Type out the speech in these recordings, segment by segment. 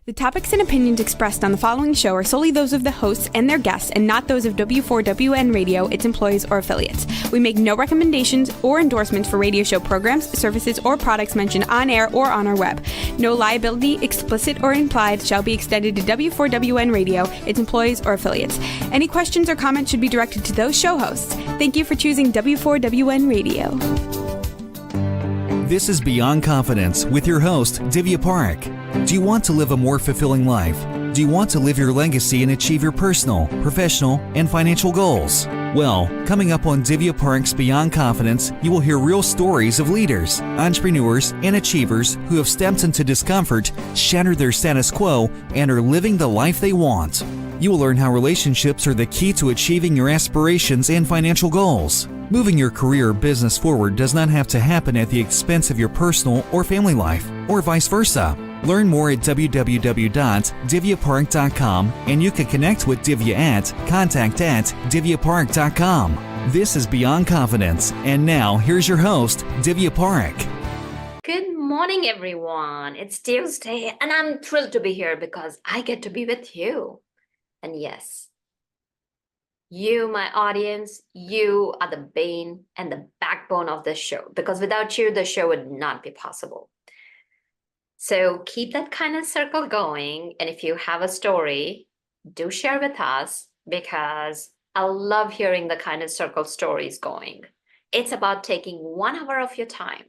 The topics and opinions expressed on the following show are solely those of the hosts and their guests and not those of W4WN Radio, its employees, or affiliates. We make no recommendations or endorsements for radio show programs, services, or products mentioned on air or on our web. No liability, explicit or implied, shall be extended to W4WN Radio, its employees, or affiliates. Any questions or comments should be directed to those show hosts. Thank you for choosing W4WN Radio. This is Beyond Confidence with your host, Divya Parekh. Do you want to live a more fulfilling life? Do you want to live your legacy and achieve your personal, professional, and financial goals? Well, coming up on Divya Parekh's Beyond Confidence, you will hear real stories of leaders, entrepreneurs, and achievers who have stepped into discomfort, shattered their status quo, and are living the life they want. You will learn how relationships are the key to achieving your aspirations and financial goals. Moving your career or business forward does not have to happen at the expense of your personal or family life, or vice versa. Learn more at www.divyaparekh.com, and you can connect with Divya at contact@divyaparekh.com. This is Beyond Confidence, and now here's your host, Divya Parekh. Good morning, everyone. It's Tuesday, and I'm thrilled to be here because I get to be with you. And yes, you, my audience, you are the bane and the backbone of this show, because without you, the show would not be possible. So keep that kind of circle going. And if you have a story, do share with us, because I love hearing the kind of circle stories going. It's about taking 1 hour of your time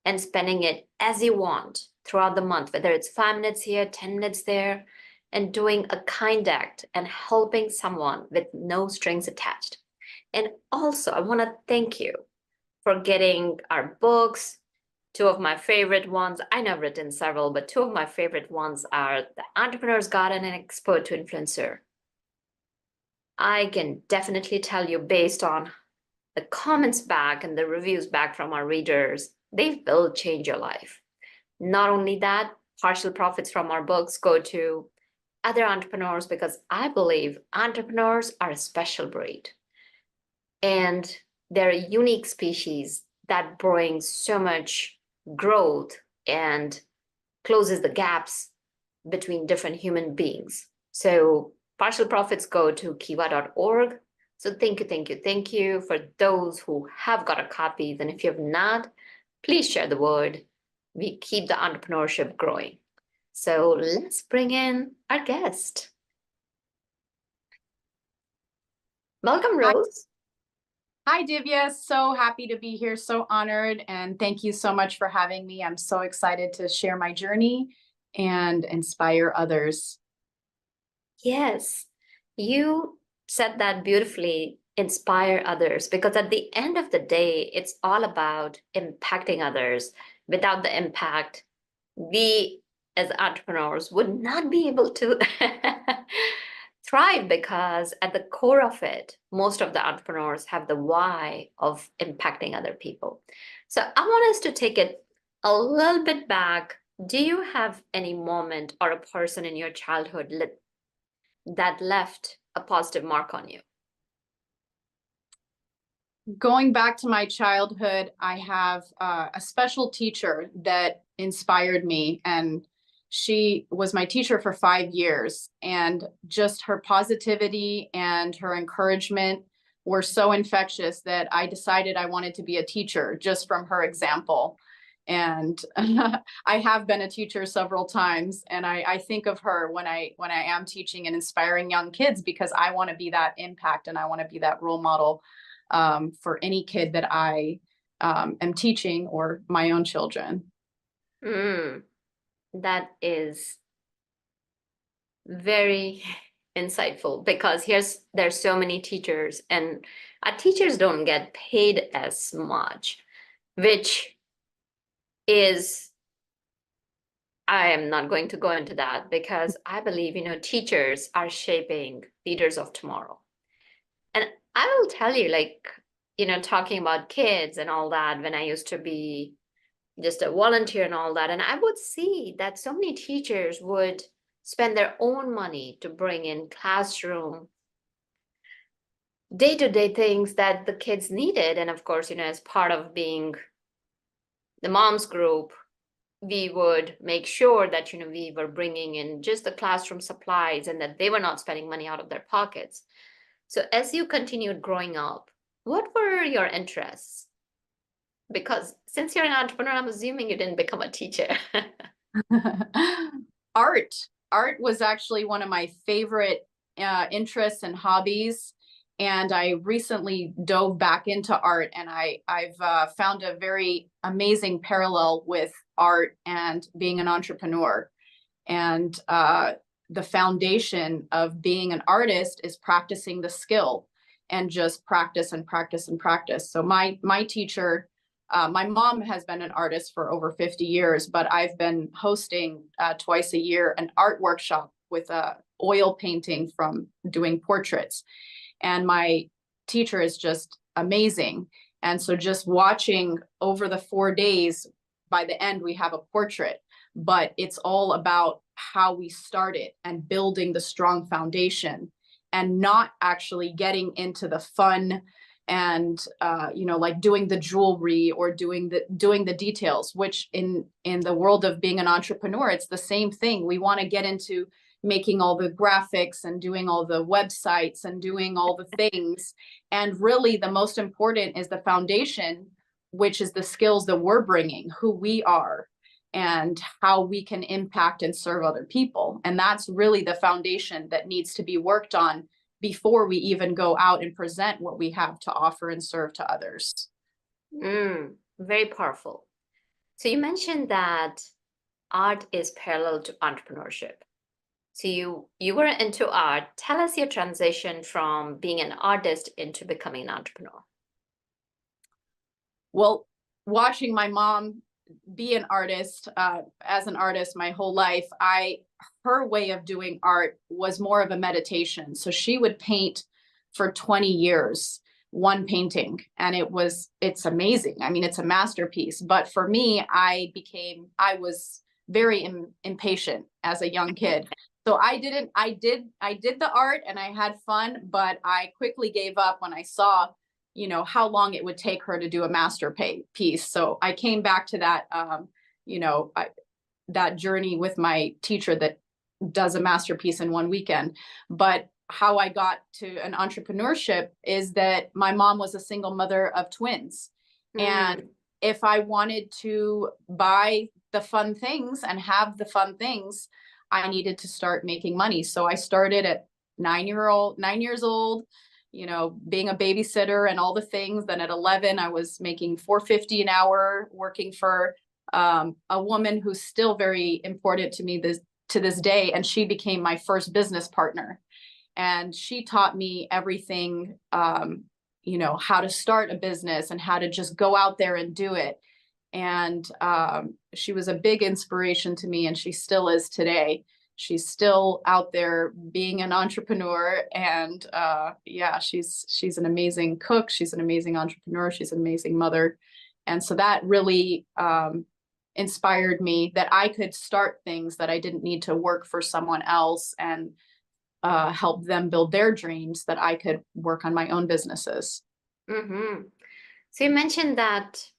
and spending it as you want throughout the month, whether it's 5 minutes here, 10 minutes there, and doing a kind act and helping someone with no strings attached. And also, I want to thank you for getting our books. 2 of my favorite ones, I know I've written several, but 2 of my favorite ones are The Entrepreneur's Guide and An Expert to Influencer. I can definitely tell you, based on the comments back and the reviews back from our readers, they will change your life. Not only that, partial profits from our books go to other entrepreneurs, because I believe entrepreneurs are a special breed. And they're a unique species that brings so much growth and closes the gaps between different human beings. So partial profits go to kiva.org. So thank you for those who have got a copy. And if you have not, please share the word. We keep the entrepreneurship growing. So let's bring in our guest. Welcome, Rose. Hi, Divya. So happy to be here. So honored. And thank you so much for having me. I'm so excited to share my journey and inspire others. Yes, you said that beautifully, inspire others, because at the end of the day, it's all about impacting others. Without the impact, we as entrepreneurs would not be able to thrive, because at the core of it, most of the entrepreneurs have the why of impacting other people. So I want us to take it a little bit back. Do you have any moment or a person in your childhood that left a positive mark on you? Going back to my childhood, I have a special teacher that inspired me, and she was my teacher for 5 years, and just her positivity and her encouragement were so infectious that I decided I wanted to be a teacher just from her example. And I have been a teacher several times, and I think of her when I am teaching and inspiring young kids, because I want to be that impact and I want to be that role model for any kid that I am teaching, or my own children. That is very insightful, because there's so many teachers, and our teachers don't get paid as much, which is, I am not going to go into that, because I believe, teachers are shaping leaders of tomorrow. And I will tell you, talking about kids and all that, when I used to be just a volunteer and all that, and I would see that so many teachers would spend their own money to bring in classroom day-to-day things that the kids needed. And of course, as part of being the moms group, we would make sure that, we were bringing in just the classroom supplies and that they were not spending money out of their pockets. So as you continued growing up, what were your interests? Because since you're an entrepreneur, I'm assuming you didn't become a teacher. Art was actually one of my favorite interests and hobbies. And I recently dove back into art, and I've found a very amazing parallel with art and being an entrepreneur. And the foundation of being an artist is practicing the skill, and just practice and practice and practice. So my teacher, my mom has been an artist for over 50 years, but I've been hosting twice a year an art workshop with oil painting from doing portraits. And my teacher is just amazing. And so just watching over the 4 days, by the end, we have a portrait, but it's all about how we started and building the strong foundation, and not actually getting into the fun and like doing the jewelry or doing the details, which in the world of being an entrepreneur, it's the same thing. We want to get into making all the graphics and doing all the websites and doing all the things. And really the most important is the foundation, which is the skills that we're bringing, who we are, and how we can impact and serve other people. And that's really the foundation that needs to be worked on before we even go out and present what we have to offer and serve to others. Very powerful. So you mentioned that art is parallel to entrepreneurship. So you were into art. Tell us your transition from being an artist into becoming an entrepreneur. Well, watching my mom be an artist, as an artist my whole life, her way of doing art was more of a meditation. So she would paint for 20 years, one painting, and it's amazing. I mean, it's a masterpiece. But for me, I was very impatient as a young kid. So I did the art and I had fun, but I quickly gave up when I saw, how long it would take her to do a masterpiece. So I came back to that, that journey with my teacher that does a masterpiece in one weekend. But how I got to an entrepreneurship is that my mom was a single mother of twins. And if I wanted to buy the fun things and have the fun things, I needed to start making money. So I started at 9 years old, being a babysitter and all the things. Then at 11, I was making $4.50 an hour, working for a woman who's still very important to me to this day. And she became my first business partner. And she taught me everything, how to start a business and how to just go out there and do it. And she was a big inspiration to me, and she still is today. She's still out there being an entrepreneur, and she's an amazing cook. She's an amazing entrepreneur. She's an amazing mother. And so that really inspired me that I could start things, that I didn't need to work for someone else and help them build their dreams, that I could work on my own businesses. So you mentioned that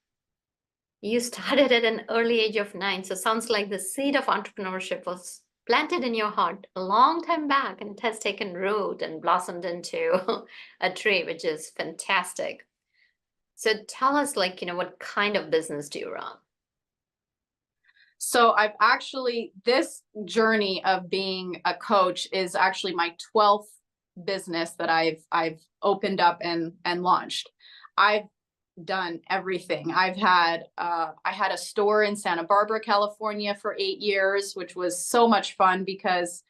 you started at an early age of 9. So it sounds like the seed of entrepreneurship was planted in your heart a long time back, and it has taken root and blossomed into a tree, which is fantastic. So tell us, what kind of business do you run? So this journey of being a coach is actually my 12th business that I've opened up and launched. I've done everything. I had a store in Santa Barbara, California for 8 years, which was so much fun because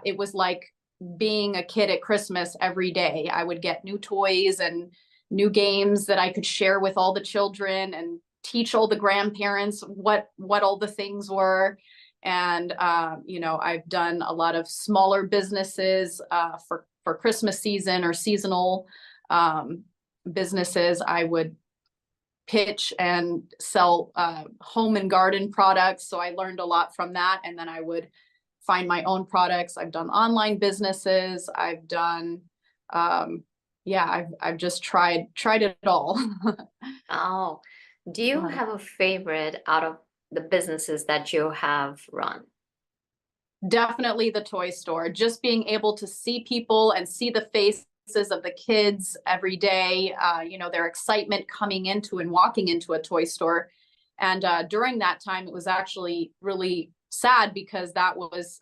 it was like being a kid at Christmas every day. I would get new toys and new games that I could share with all the children and teach all the grandparents what all the things were. And I've done a lot of smaller businesses for Christmas season or seasonal businesses. I would pitch and sell home and garden products. So I learned a lot from that. And then I would find my own products. I've done online businesses. I've done, I've just tried it all. Oh, do you have a favorite out of the businesses that you have run? Definitely the toy store. Just being able to see people and see the faces of the kids every day, their excitement coming into and walking into a toy store. And during that time, it was actually really sad because that was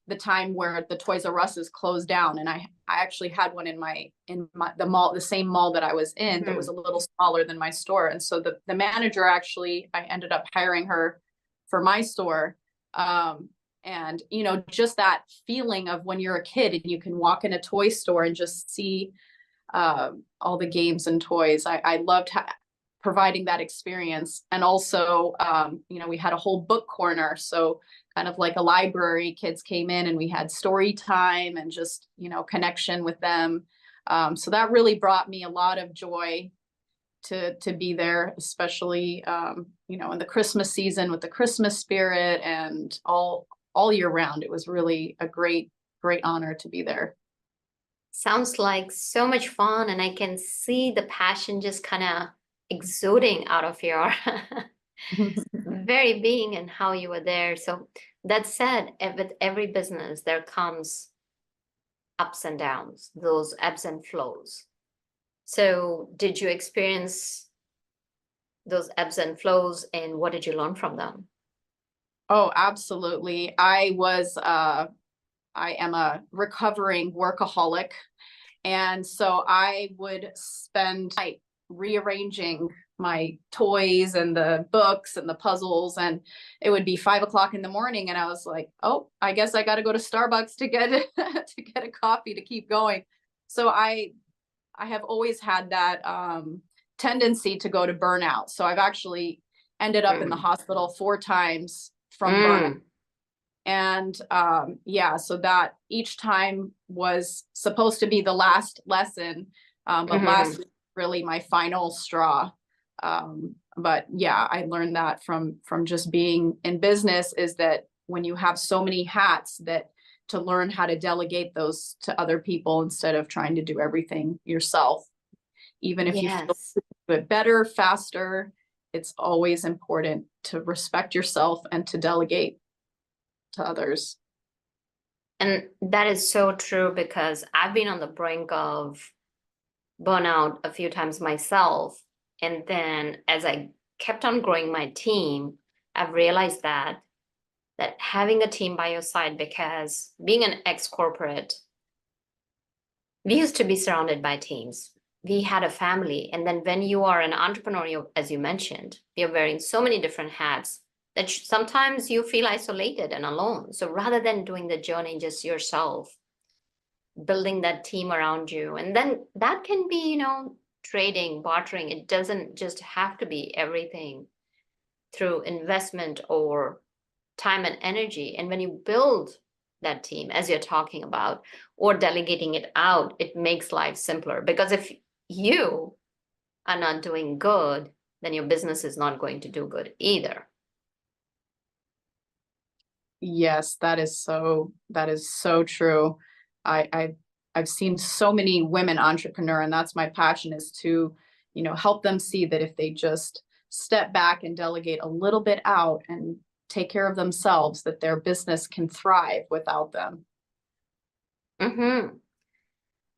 the time where the Toys R Us is closed down. And I actually had one in the mall, the same mall that I was in, that was a little smaller than my store. And so the manager, actually, I ended up hiring her for my store. And, just that feeling of when you're a kid and you can walk in a toy store and just see all the games and toys. I loved providing that experience. And also, we had a whole book corner. So kind of like a library, kids came in and we had story time and just, connection with them. So that really brought me a lot of joy to be there, especially, in the Christmas season with the Christmas spirit and all year round. It was really a great, great honor to be there. Sounds like so much fun, and I can see the passion just kind of exuding out of your very being and how you were there. So that said, with every business, there comes ups and downs, those ebbs and flows. So did you experience those ebbs and flows, and what did you learn from them? Oh, absolutely. I am a recovering workaholic. And so I would spend night rearranging my toys and the books and the puzzles. And it would be 5 o'clock in the morning. And I was like, oh, I guess I got to go to Starbucks to get a coffee to keep going. So I have always had that tendency to go to burnout. So I've actually ended up in the hospital 4 times from burnout. And so that each time was supposed to be the last lesson, but last was really my final straw. But yeah, I learned that from just being in business, is that when you have so many hats, that to learn how to delegate those to other people instead of trying to do everything yourself. Even if you feel it better, faster, it's always important to respect yourself and to delegate to others. And that is so true, because I've been on the brink of burnout a few times myself. And then as I kept on growing my team, I've realized that having a team by your side, because being an ex-corporate, we used to be surrounded by teams. We had a family. And then when you are an entrepreneur, as you mentioned, you're wearing so many different hats that sometimes you feel isolated and alone. So rather than doing the journey just yourself, building that team around you, and then that can be, trading, bartering. It doesn't just have to be everything through investment or time and energy. And when you build that team, as you're talking about, or delegating it out, it makes life simpler. Because if you are not doing good, then your business is not going to do good either. Yes, that is so true. I've seen so many women entrepreneur, and that's my passion, is to, help them see that if they just step back and delegate a little bit out and take care of themselves, that their business can thrive without them.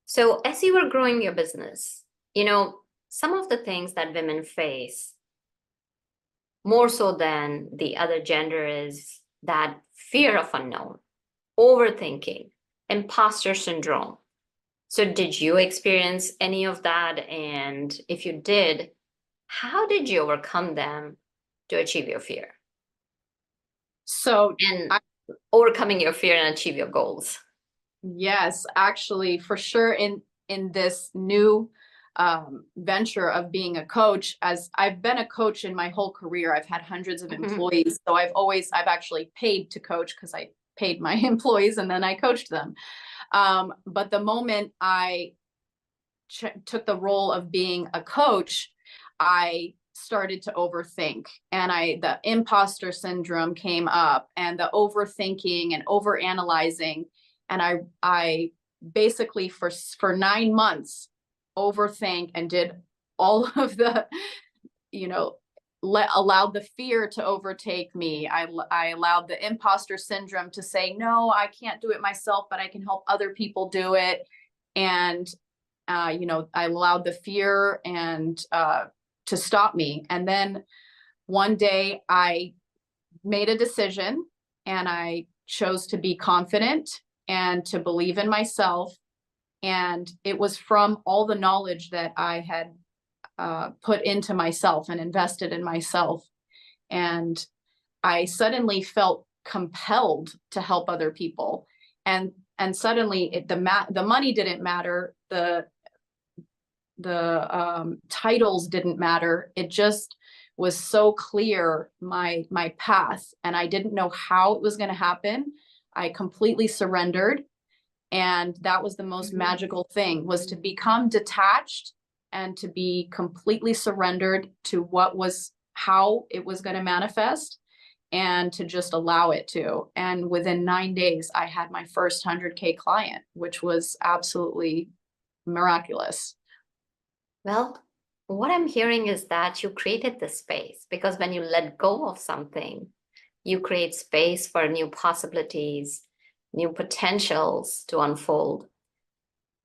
So as you were growing your business, some of the things that women face more so than the other gender is that fear of unknown, overthinking, imposter syndrome. So did you experience any of that? And if you did, how did you overcome them to achieve your fear? So and overcoming your fear and achieve your goals. Yes, actually, for sure. In this new venture of being a coach, as I've been a coach in my whole career, I've had hundreds of employees. So I've actually paid to coach, because I paid my employees and then I coached them. But the moment I took the role of being a coach, I started to overthink, and the imposter syndrome came up, and the overthinking and overanalyzing. And I basically for 9 months overthink and did all of the, allowed the fear to overtake me. I allowed the imposter syndrome to say, no, I can't do it myself, but I can help other people do it. And, you know, I allowed the fear and to stop me. And then one day I made a decision, and I chose to be confident and to believe in myself. And it was from all the knowledge that I had put into myself and invested in myself. And I suddenly felt compelled to help other people. And suddenly the money didn't matter. The titles didn't matter. It just was so clear, my path, and I didn't know how it was going to happen. I completely surrendered. And that was the most magical thing, was to become detached and to be completely surrendered to how it was going to manifest, and to just allow it to. And within 9 days, I had my first 100K client, which was absolutely miraculous. Well, what I'm hearing is that you created the space, because when you let go of something, you create space for new possibilities, new potentials to unfold.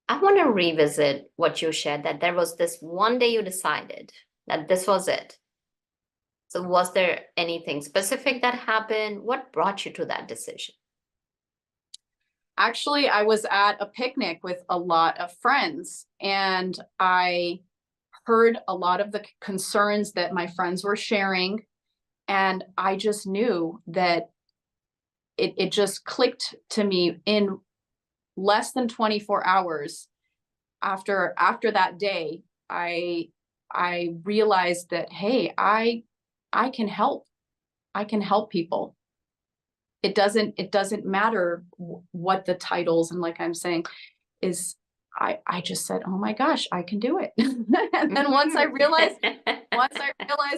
I want to revisit what you shared, that there was this one day you decided that this was it. So was there anything specific that happened? What brought you to that decision? Actually, I was at a picnic with a lot of friends, and I heard a lot of the concerns that my friends were sharing. And I just knew that it just clicked to me in less than 24 hours after that day. I realized that, hey, I can help. I can help people. It doesn't matter what the titles, and like I'm saying, is I just said, oh my gosh, I can do it. And then once I realized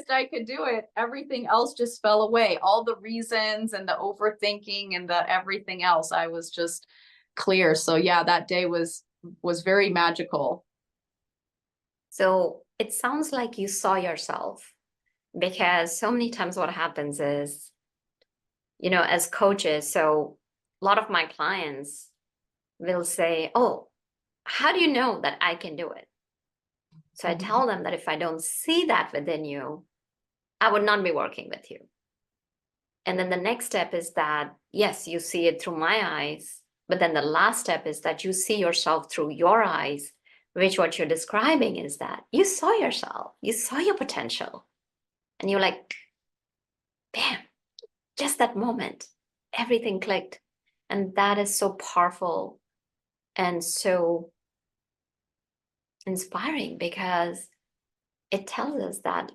I could do it, everything else just fell away. All the reasons and the overthinking and the everything else, I was just clear. So yeah, that day was very magical. So it sounds like you saw yourself, because so many times what happens is, you know, as coaches, so a lot of my clients will say, oh, how do you know that I can do it? So I tell them that if I don't see that within you, I would not be working with you. And then the next step is that, yes, you see it through my eyes, but then the last step is that you see yourself through your eyes, which what you're describing is that you saw yourself, you saw your potential, and you're like, bam, just that moment, everything clicked. And that is so powerful and so inspiring, because it tells us that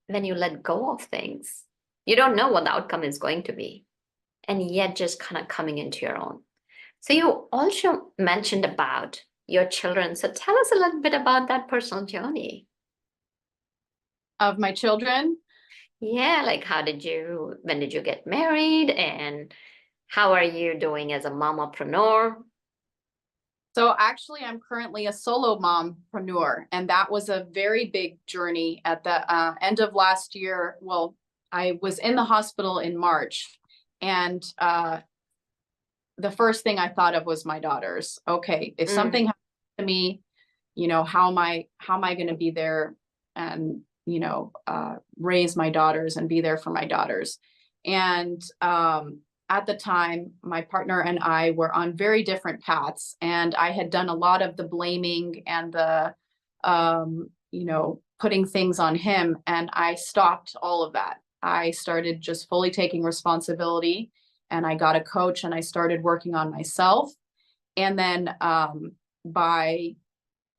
when you let go of things, you don't know what the outcome is going to be, and yet just kind of coming into your own. So you also mentioned about your children. So tell us a little bit about that personal journey. Of my children? Yeah, like when did you get married, and how are you doing as a mompreneur? So actually, I'm currently a solo mompreneur, and that was a very big journey at the end of last year. Well, I was in the hospital in March, and the first thing I thought of was my daughters. Okay, if something happens to me, you know, how am I going to be there and, you know, raise my daughters and be there for my daughters? And at the time, my partner and I were on very different paths, and I had done a lot of the blaming and the, you know, putting things on him, and I stopped all of that. I started just fully taking responsibility, and I got a coach, and I started working on myself. And then by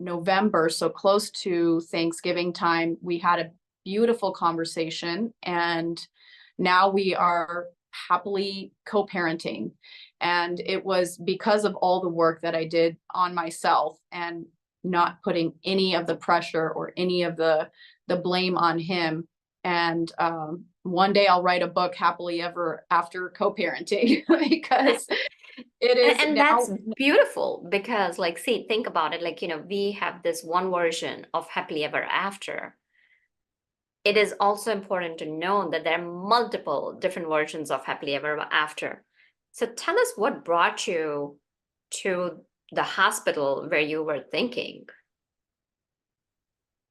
November, so close to Thanksgiving time, we had a beautiful conversation, and now we are happily co-parenting. And it was because of all the work that I did on myself and not putting any of the pressure or any of the blame on him. And one day I'll write a book, Happily Ever After Co-Parenting, because it is. And that's beautiful, because like, see, think about it, like, you know, we have this one version of Happily Ever After, it is also important to know that there are multiple different versions of happily ever after. So tell us what brought you to the hospital where you were thinking.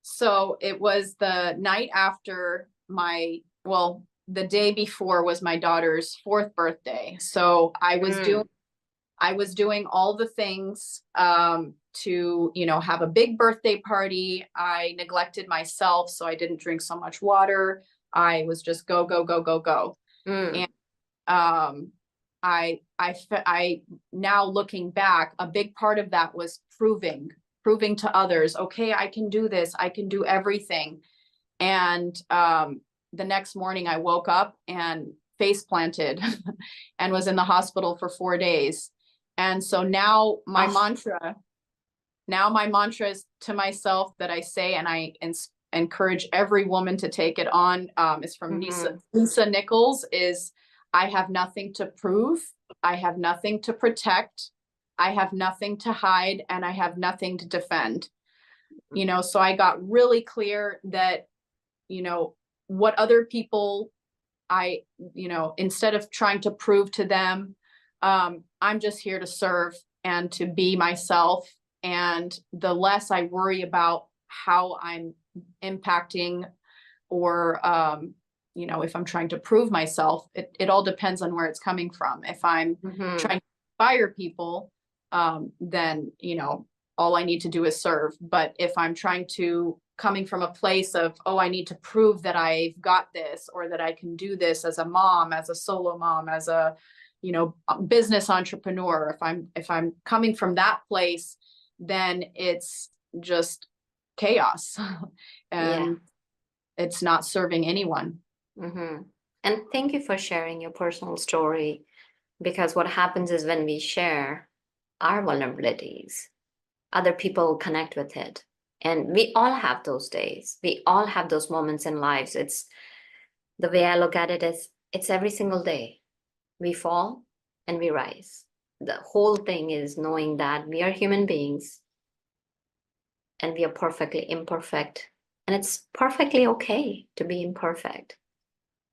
So it was the night after the day before was my daughter's 4th birthday. So I was doing all the things to, have a big birthday party. I neglected myself, so I didn't drink so much water. I was just go, go, go, go, go. And I now looking back, a big part of that was proving to others, okay, I can do this. I can do everything. And the next morning I woke up and face planted and was in the hospital for 4 days. And so now my mantra is to myself that I say, and I encourage every woman to take it on, is from Lisa Nichols, is I have nothing to prove. I have nothing to protect. I have nothing to hide, and I have nothing to defend. So I got really clear that, what other people, instead of trying to prove to them, I'm just here to serve and to be myself. And the less I worry about how I'm impacting or, if I'm trying to prove myself, it all depends on where it's coming from. If I'm trying to inspire people, then, all I need to do is serve. But if I'm coming from a place of, oh, I need to prove that I've got this, or that I can do this as a mom, as a solo mom, as a, business entrepreneur, if I'm coming from that place, then it's just chaos and it's not serving anyone. And thank you for sharing your personal story, because what happens is when we share our vulnerabilities, other people connect with it. And we all have those days. We all have those moments in lives. It's the way I look at it is it's every single day. We fall and we rise. The whole thing is knowing that we are human beings and we are perfectly imperfect. And it's perfectly okay to be imperfect.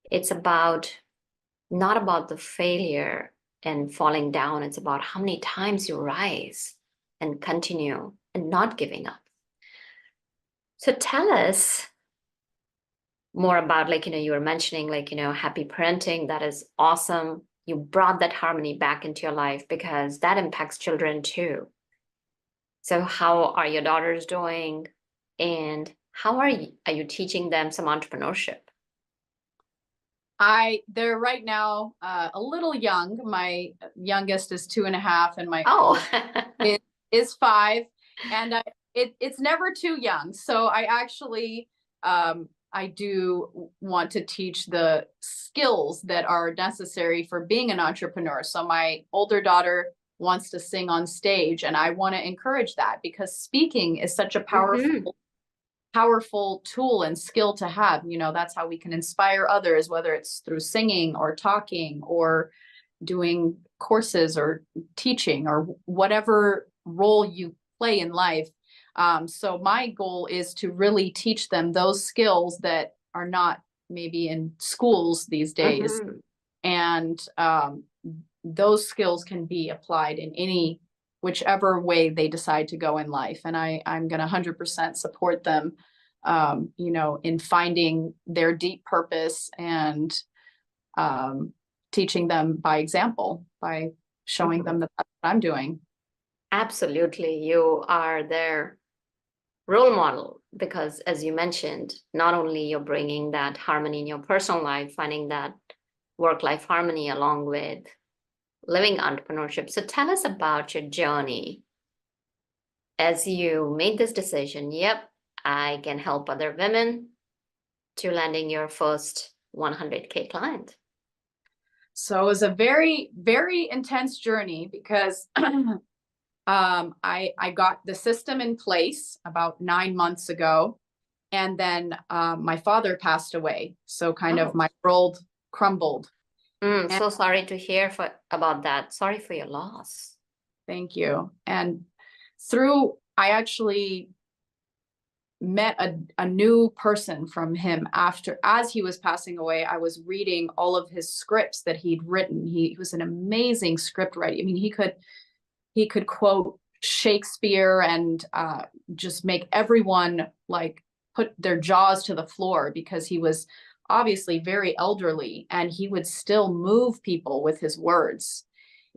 It's not about the failure and falling down. It's about how many times you rise and continue and not giving up. So tell us more about, you were mentioning, happy parenting. That is awesome. You brought that harmony back into your life because that impacts children too. So how are your daughters doing? And how are you teaching them some entrepreneurship? They're right now a little young. My youngest is 2.5, and my oldest is 5. And it's never too young. So I actually I do want to teach the skills that are necessary for being an entrepreneur. So my older daughter wants to sing on stage, and I want to encourage that, because speaking is such a powerful tool and skill to have. That's how we can inspire others, whether it's through singing or talking or doing courses or teaching or whatever role you play in life. So my goal is to really teach them those skills that are not maybe in schools these days. And those skills can be applied in whichever way they decide to go in life. And I'm going to 100% support them, in finding their deep purpose and teaching them by example, by showing them that that's what I'm doing. Absolutely. You are their role model, because as you mentioned, not only you're bringing that harmony in your personal life, finding that work-life harmony along with living entrepreneurship. So tell us about your journey as you made this decision. Yep, I can help other women, to landing your first 100K client. So it was a very, very intense journey, because I got the system in place about 9 months ago, and then my father passed away. So kind of my world crumbled. So sorry to hear about that. Sorry for your loss. Thank you. And I actually met a new person from him as he was passing away. I was reading all of his scripts that he'd written. He was an amazing script writer. I mean, he could quote Shakespeare and just make everyone like put their jaws to the floor, because he was obviously very elderly and he would still move people with his words.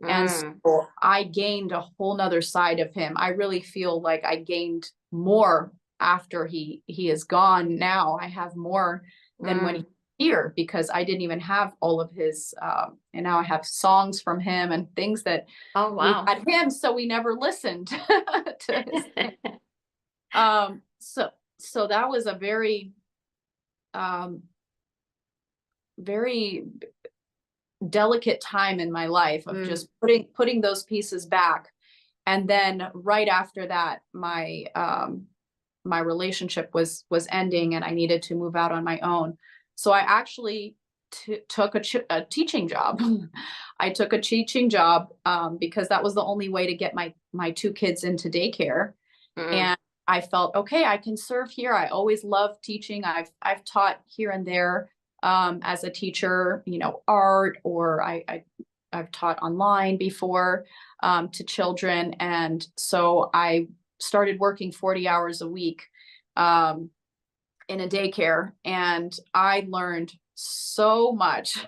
And so I gained a whole nother side of him. I really feel like I gained more after he is gone. Now I have more than when he was here, because I didn't even have all of his, and now I have songs from him and things that Oh, wow. we had him, so we never listened to his thing. So that was a very, very delicate time in my life of just putting those pieces back. And then right after that, my relationship was ending and I needed to move out on my own. So I actually took a teaching job. I took a teaching job because that was the only way to get my two kids into daycare. And I felt, okay, I can serve here. I always loved teaching. I've taught here and there as a teacher, art, or I've taught online before to children. And so I started working 40 hours a week in a daycare, and I learned so much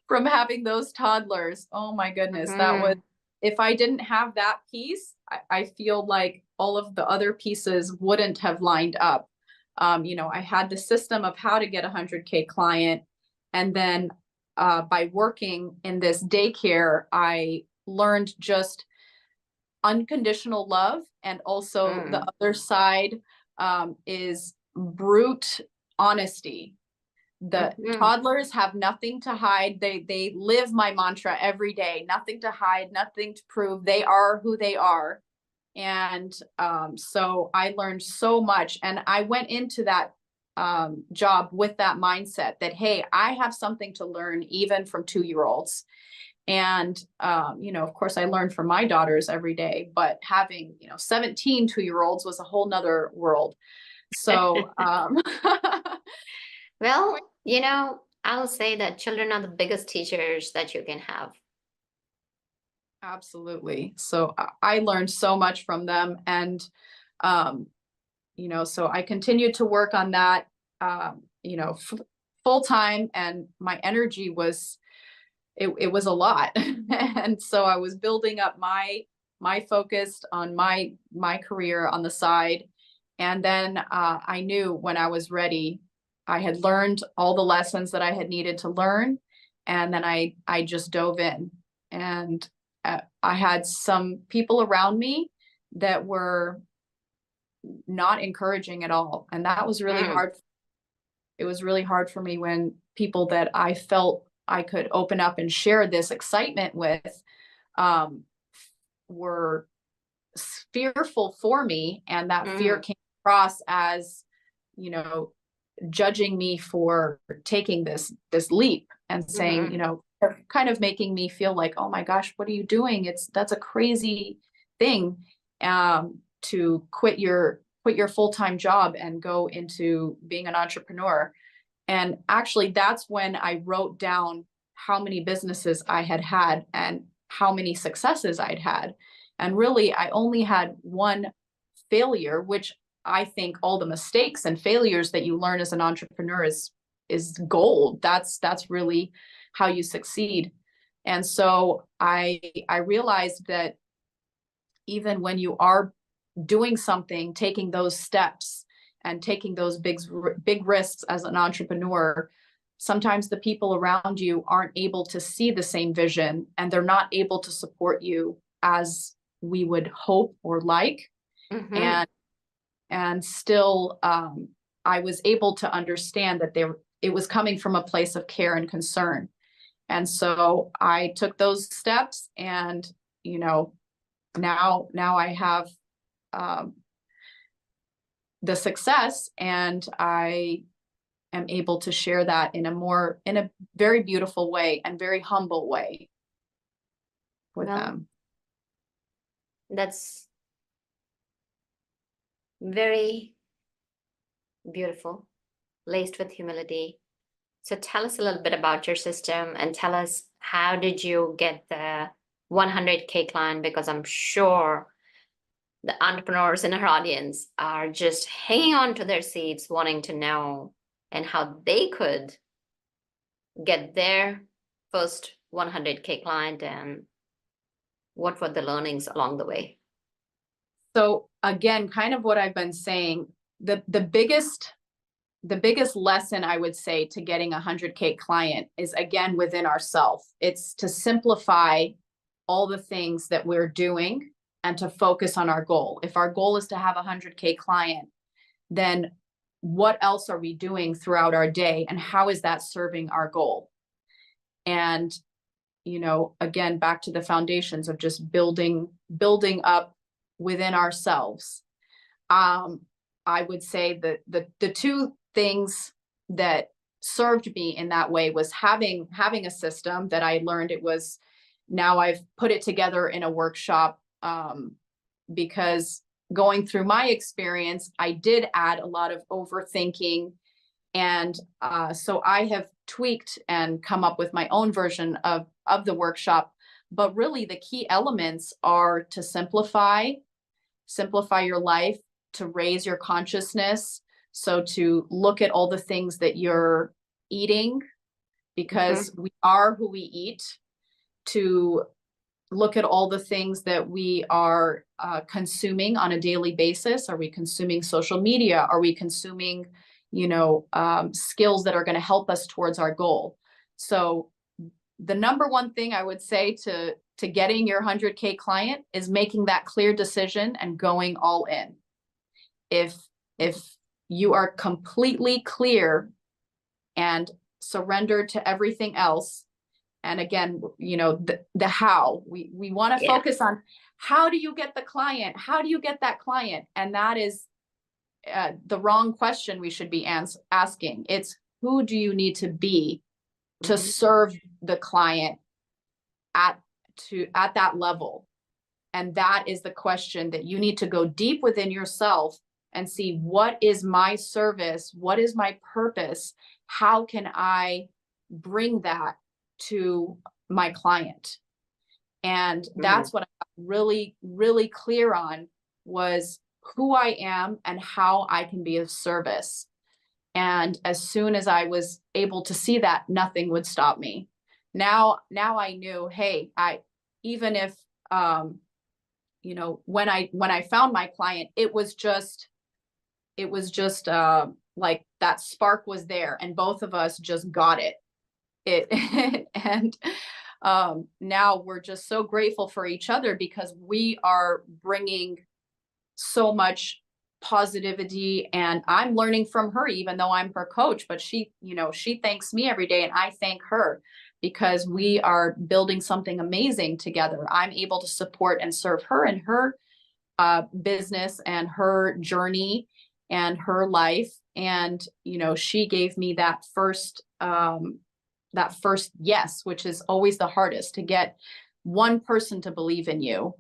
from having those toddlers. Oh my goodness, that was, if I didn't have that piece, I feel like all of the other pieces wouldn't have lined up. I had the system of how to get a 100K client. And then by working in this daycare, I learned just unconditional love. And also the other side is brute honesty. The toddlers have nothing to hide. They live my mantra every day: nothing to hide, nothing to prove. They are who they are. And so I learned so much, and I went into that job with that mindset that, hey, I have something to learn even from 2-year-olds. And of course I learned from my daughters every day, but having 17 2-year-olds was a whole nother world. So well, I'll say that children are the biggest teachers that you can have. Absolutely. So I learned so much from them. And, so I continued to work on that, full time, and my energy was, it was a lot. And so I was building up my focus on my career on the side. And then I knew when I was ready, I had learned all the lessons that I had needed to learn. And then I just dove in, and I had some people around me that were not encouraging at all. And that was really hard. It was really hard for me when people that I felt I could open up and share this excitement with were fearful for me. And that fear came across as, judging me for taking this leap and saying, kind of making me feel like, oh my gosh, what are you doing? That's a crazy thing to quit your full-time job and go into being an entrepreneur. And actually, that's when I wrote down how many businesses I had had and how many successes I'd had. And really, I only had one failure, which I think all the mistakes and failures that you learn as an entrepreneur is gold. That's really how you succeed. And so I realized that even when you are doing something, taking those steps and taking those big risks as an entrepreneur, sometimes the people around you aren't able to see the same vision, and they're not able to support you as we would hope or like. And still, I was able to understand that it was coming from a place of care and concern. And so I took those steps, and, now I have the success, and I am able to share that in a very beautiful way and very humble way with them. That's very Beautiful, laced with humility. So tell us a little bit about your system and tell us, how did you get the 100K client? Because I'm sure the entrepreneurs in our audience are just hanging on to their seats, wanting to know and how they could get their first 100K client, and what were the learnings along the way? So again, kind of what I've been saying, the biggest lesson I would say to getting a 100K client is, again, within ourselves. It's to simplify all the things that we're doing and to focus on our goal. If our goal is to have a 100K client, then what else are we doing throughout our day, and how is that serving our goal? And, you know, again, back to the foundations of just building up within ourselves. I would say that the two things that served me in that way was having a system that I learned. It was, now I've put it together in a workshop, because going through my experience, I did add a lot of overthinking. And so I have tweaked and come up with my own version of the workshop. But really the key elements are to simplify your life, to raise your consciousness. So to look at all the things that you're eating, because we are who we eat, to look at all the things that we are consuming on a daily basis. Are we consuming social media? Are we consuming, you know, skills that are going to help us towards our goal? So the number one thing I would say to getting your 100K client is making that clear decision and going all in. If you are completely clear and surrendered to everything else, and again, you know, the how, we want to focus on, how do you get the client? How do you get that client? And that is the wrong question we should be asking. It's, who do you need to be to serve the client at that level? And that is the question that you need to go deep within yourself and see, what is my service? What is my purpose? How can I bring that to my client? And that's what I got really, really clear on, was who I am and how I can be of service. And as soon as I was able to see that, nothing would stop me. Now I knew, hey, even if, you know, when I found my client, it was just like that spark was there, and both of us just got it. And now we're just so grateful for each other, because we are bringing so much positivity, and I'm learning from her, even though I'm her coach. But she, you know, she thanks me every day and I thank her, because we are building something amazing together. I'm able to support and serve her in her business and her journey and her life. And, you know, she gave me that first yes, which is always the hardest, to get one person to believe in you.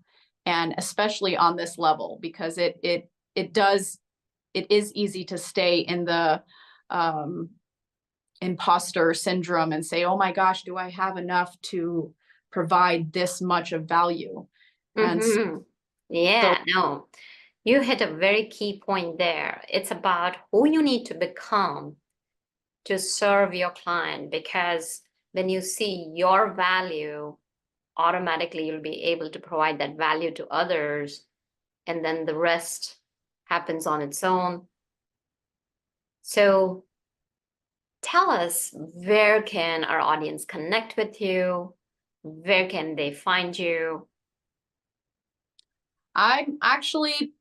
And especially on this level, because it is easy to stay in the imposter syndrome and say, oh my gosh, do I have enough to provide this much of value? And so, no, you hit a very key point there. It's about who you need to become to serve your client, because when you see your value, automatically you'll be able to provide that value to others, and then the rest happens on its own. So tell us, where can our audience connect with you? Where can they find you? I'm actually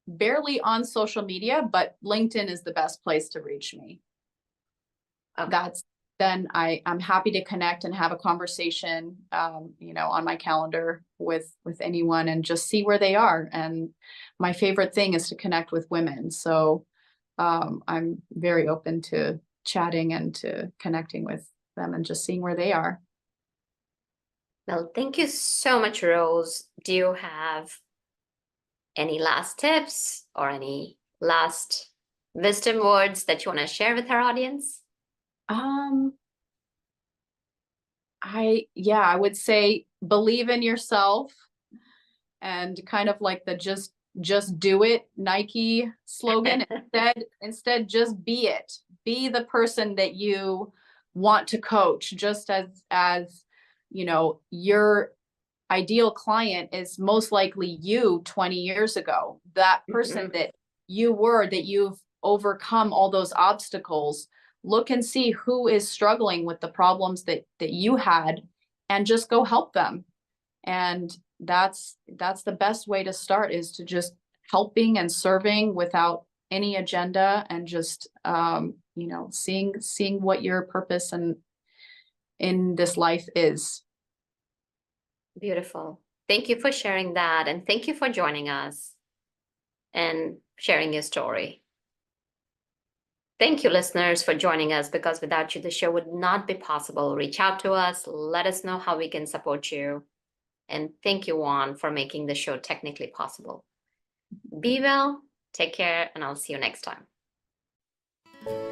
barely on social media, but LinkedIn is the best place to reach me. Okay. Then I'm happy to connect and have a conversation, you know, on my calendar with anyone, and just see where they are. And my favorite thing is to connect with women. So I'm very open to chatting and to connecting with them and just seeing where they are. Well, thank you so much, Rose. Do you have any last tips or any last wisdom words that you want to share with our audience? I would say believe in yourself, and kind of like the just do it Nike slogan. Instead just be it. Be the person that you want to coach, just as you know, your ideal client is most likely you 20 years ago. That person that you've overcome all those obstacles. Look and see who is struggling with the problems that you had, and just go help them. And that's the best way to start, is to just helping and serving without any agenda, and just seeing what your purpose and in this life is. Beautiful. Thank you for sharing that, and thank you for joining us and sharing your story. Thank you, listeners, for joining us, because without you, the show would not be possible. Reach out to us. Let us know how we can support you. And thank you, Juan, for making the show technically possible. Be well, take care, and I'll see you next time.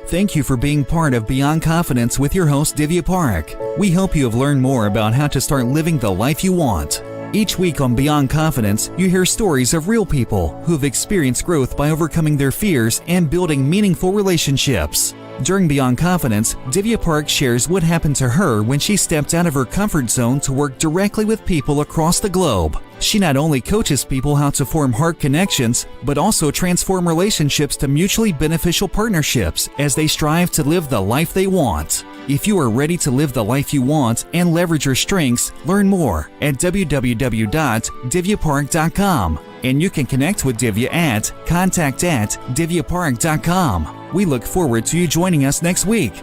Thank you for being part of Beyond Confidence with your host, Divya Parekh. We hope you have learned more about how to start living the life you want. Each week on Beyond Confidence, you hear stories of real people who have experienced growth by overcoming their fears and building meaningful relationships. During Beyond Confidence, Divya Parekh shares what happened to her when she stepped out of her comfort zone to work directly with people across the globe. She not only coaches people how to form heart connections, but also transform relationships to mutually beneficial partnerships as they strive to live the life they want. If you are ready to live the life you want and leverage your strengths, learn more at www.divyaparekh.com. And you can connect with Divya at contact@divyaparekh.com. We look forward to you joining us next week.